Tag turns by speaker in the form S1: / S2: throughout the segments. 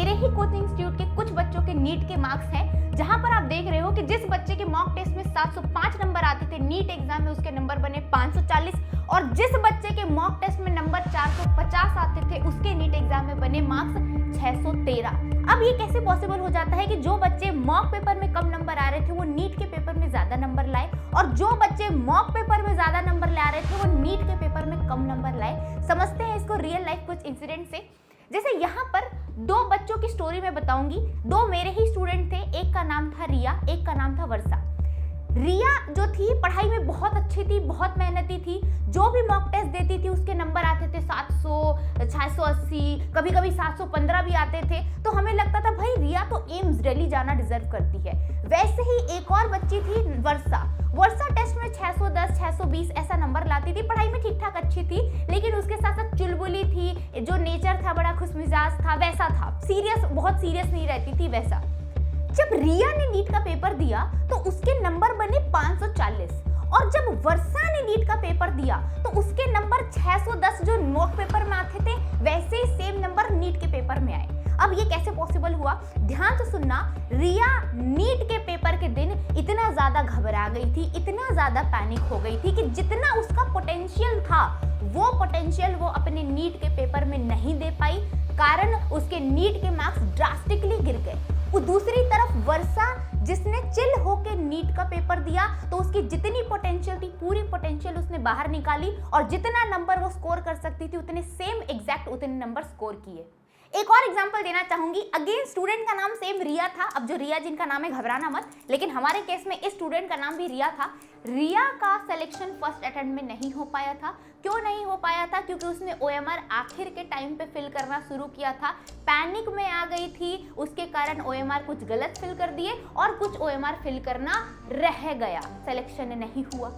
S1: मेरे ही coaching institute के कुछ बच्चों के नीट के मार्क्स हैं, जहां पर आप देख रहे हो कि जिस बच्चे के मॉक टेस्ट में 705 नंबर आते थे, नीट एग्जाम में उसके नंबर बने 540, और जिस बच्चे के मॉक टेस्ट में नंबर 450 आते थे उसके नीट एग्जाम में बने मार्क्स 613। अब ये कैसे पॉसिबल हो जाता है कि जो बच्चे मॉक पेपर में कम नंबर आ रहे थे वो नीट के पेपर में ज्यादा नंबर लाए, और जो बच्चे मॉक पेपर में ज्यादा नंबर ला रहे थे वो नीट के पेपर में कम नंबर लाए। समझते हैं इसको रियल लाइफ कुछ इंसिडेंट से। जैसे यहाँ पर दो बच्चों की स्टोरी मैं बताऊंगी। दो मेरे ही स्टूडेंट थे, एक का नाम था रिया, एक का नाम था वर्षा। रिया जो थी पढ़ाई में बहुत अच्छी थी, बहुत मेहनती थी, जो भी मॉक टेस्ट देती थी उसके नंबर आते थे 700, 680, कभी कभी 715 भी आते थे। तो हमें लगता था भाई रिया तो एम्स दिल्ली जाना डिजर्व करती है। वैसे ही एक और बच्ची थी वर्षा। वर्षा टेस्ट में 610, 620 ऐसा नंबर लाती थी, पढ़ाई में ठीक ठाक अच्छी थी, लेकिन उसके साथ साथ चुलबुली थी, जो नेचर था बड़ा खुशमिजाज था, वैसा था, सीरियस, बहुत सीरियस नहीं रहती थी वैसा। जब रिया ने नीट का पेपर दिया तो उसके नंबर बने 540, और जब वर्षा ने नीट का पेपर दिया तो उसके नंबर 610 जो मॉक पेपर में आते थे वैसे ही सेम नंबर नीट के पेपर में आए। अब ये कैसे पॉसिबल हुआ, ध्यान से सुनना। रिया नीट के पेपर के दिन इतना ज्यादा घबरा गई थी, इतना ज्यादा पैनिक हो गई थी कि जितना उसका पोटेंशियल था वो पोटेंशियल वो अपने नीट के पेपर में नहीं दे पाई, कारण उसके नीट के मार्क्स ड्रास्टिकली गिर गए। वो दूसरी तरफ वर्षा जिसने चिल होके नीट का पेपर दिया तो उसकी जितनी पोटेंशियल थी पूरी पोटेंशियल उसने बाहर निकाली, और जितना नंबर वो स्कोर कर सकती थी उतने सेम एग्जैक्ट उतने नंबर स्कोर किए। एक और एग्जांपल देना चाहूंगी। अगेन स्टूडेंट का नाम सेम रिया था। अब जो रिया जिनका नाम है घबराना मत, लेकिन हमारे केस में इस स्टूडेंट का नाम भी रिया था। रिया का सिलेक्शन फर्स्ट अटेम्प्ट में नहीं हो पाया था। क्यों नहीं हो पाया था? क्योंकि उसने OMR आखिर के टाइम पे फिल करना शुरू किया था, पैनिक में आ गई थी, उसके कारण OMR कुछ गलत फिल कर दिए और कुछ OMR फिल करना रह गया, सिलेक्शन नहीं हुआ।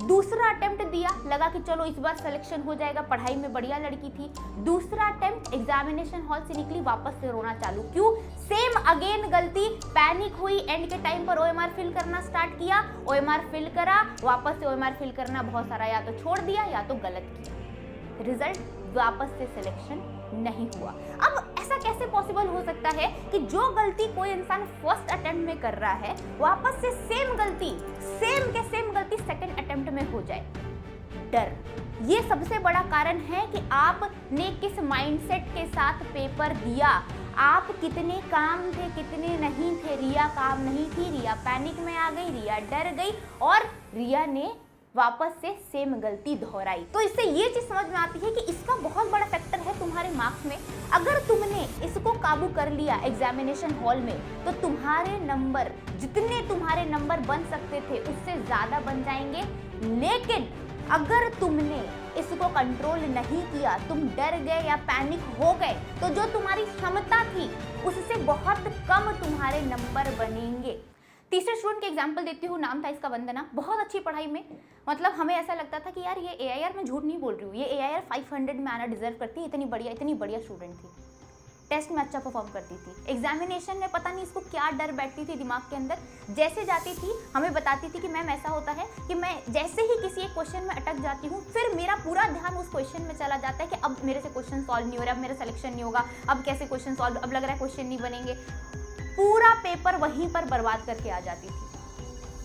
S1: दूसरा अटेम्प्ट दिया, लगा कि चलो इस बार सिलेक्शन हो जाएगा, पढ़ाई में बढ़िया लड़की थी। दूसरा अटेम्प्ट एग्जामिनेशन हॉल से निकली, वापस से रोना चालू। क्यों? सेम अगेन गलती, पैनिक हुई, एंड के टाइम पर OMR फिल करना स्टार्ट किया, OMR फिल करा, वापस से OMR फिल करना बहुत सारा या तो छोड़ दिया या तो गलत किया, रिजल्ट वापस से सिलेक्शन नहीं हुआ। अब ऐसा कैसे पॉसिबल हो सकता है कि जो गलती कोई इंसान फर्स्ट अटेम्प्ट में कर रहा है वापस से सेम गलती सेकंड अटेम्प्ट में हो जाए? डर। ये सबसे बड़ा कारण है कि आपने किस माइंडसेट के साथ पेपर दिया, आप कितने काम थे कितने नहीं थे। रिया काम नहीं थी, रिया पैनिक में आ गई, रिया डर गई, और रिया ने वापस से सेम गलती दोहराई। तो इससे ये चीज समझ में आती है कि इसका बहुत बड़ा फैक्टर है तुम्हारे मार्क्स में। अगर तुमने इसको काबू कर लिया एग्जामिनेशन हॉल में तो तुम्हारे नंबर, जितने तुम्हारे नंबर बन सकते थे उससे ज्यादा बन जाएंगे। लेकिन अगर तुमने इसको कंट्रोल नहीं किया, तुम डर गए या पैनिक हो गए, तो जो तुम्हारी क्षमता थी उससे बहुत कम तुम्हारे नंबर बनेंगे। तीसरे स्टूडेंट के एग्जाम्पल देती हूँ, नाम था इसका वंदना। बहुत अच्छी पढ़ाई में, मतलब हमें ऐसा लगता था कि यार ये AIR, मैं झूठ नहीं बोल रही हूँ, ये AIR 500 में आना डिजर्व करती है, इतनी बढ़िया स्टूडेंट थी। टेस्ट में अच्छा परफॉर्म करती थी। एग्जामिनेशन में पता नहीं इसको क्या डर बैठती थी दिमाग के अंदर, जैसे जाती थी हमें बताती थी कि मैम ऐसा होता है कि मैं जैसे ही किसी एक क्वेश्चन में अटक जाती हूँ फिर मेरा पूरा ध्यान उस क्वेश्चन में चला जाता है कि अब मेरे से क्वेश्चन सॉल्व नहीं हो रहा, अब मेरा सिलेक्शन नहीं होगा, अब कैसे क्वेश्चन सॉल्व, अब लग रहा है क्वेश्चन नहीं बनेंगे। पूरा पेपर वहीं पर बर्बाद करके आ जाती थी।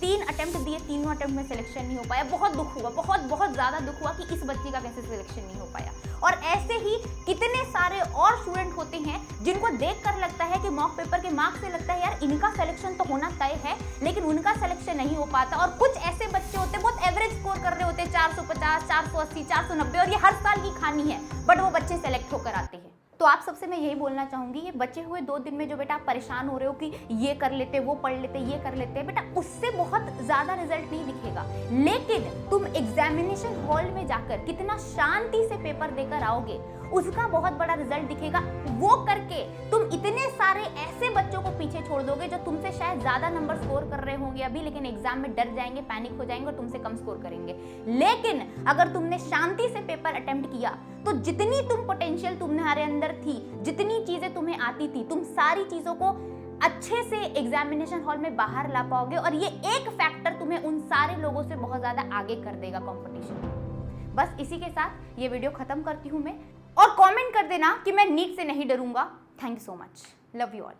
S1: 3 अटेम्प्ट दिए, तीनों अटेम्प्ट में सिलेक्शन नहीं हो पाया। बहुत दुख हुआ, बहुत ज़्यादा दुख हुआ कि इस बच्ची का कैसे सिलेक्शन नहीं हो पाया। और ऐसे ही कितने सारे और स्टूडेंट होते हैं जिनको देखकर लगता है कि मॉक पेपर के मार्क्स से लगता है यार इनका सिलेक्शन तो होना तय है, लेकिन उनका सिलेक्शन नहीं हो पाता। और कुछ ऐसे बच्चे होते हैं बहुत एवरेज स्कोर कर रहे होते हैं, 450, 480, 490, और ये हर साल की कहानी है, बट वो बच्चे सेलेक्ट होकर आते हैं। तो आप सबसे मैं यही बोलना चाहूंगी, ये बचे हुए 2 दिन में जो बेटा आप परेशान हो रहे हो कि ये कर लेते, वो पढ़ लेते, ये कर लेते, बेटा उससे बहुत ज्यादा रिजल्ट नहीं दिखेगा। लेकिन तुम एग्जामिनेशन हॉल में जाकर कितना शांति से पेपर देकर आओगे उसका बहुत बड़ा रिजल्ट दिखेगा। वो करके तुम इतने सारे ऐसे बच्चों को पीछे छोड़ दोगे जो तुमसे शायद ज्यादा नंबर स्कोर कर रहे होंगे अभी, लेकिन एग्जाम में डर जाएंगे, पैनिक हो जाएंगे और तुमसे कम स्कोर करेंगे। लेकिन अगर तुमने शांति से पेपर अटेम्प्ट किया तो जितनी तुम पोटेंशियल तुम्हारे अंदर थी, जितनी चीजें तुम्हें आती थी, तुम सारी चीजों को अच्छे से एग्जामिनेशन हॉल में बाहर ला पाओगे, और ये एक फैक्टर तुम्हें उन सारे लोगों से बहुत ज्यादा आगे कर देगा कंपटीशन। बस इसी के साथ ये वीडियो खत्म करती हूँ मैं, और कमेंट कर देना कि मैं नीट से नहीं डरूंगा। Thank you so much, love you all.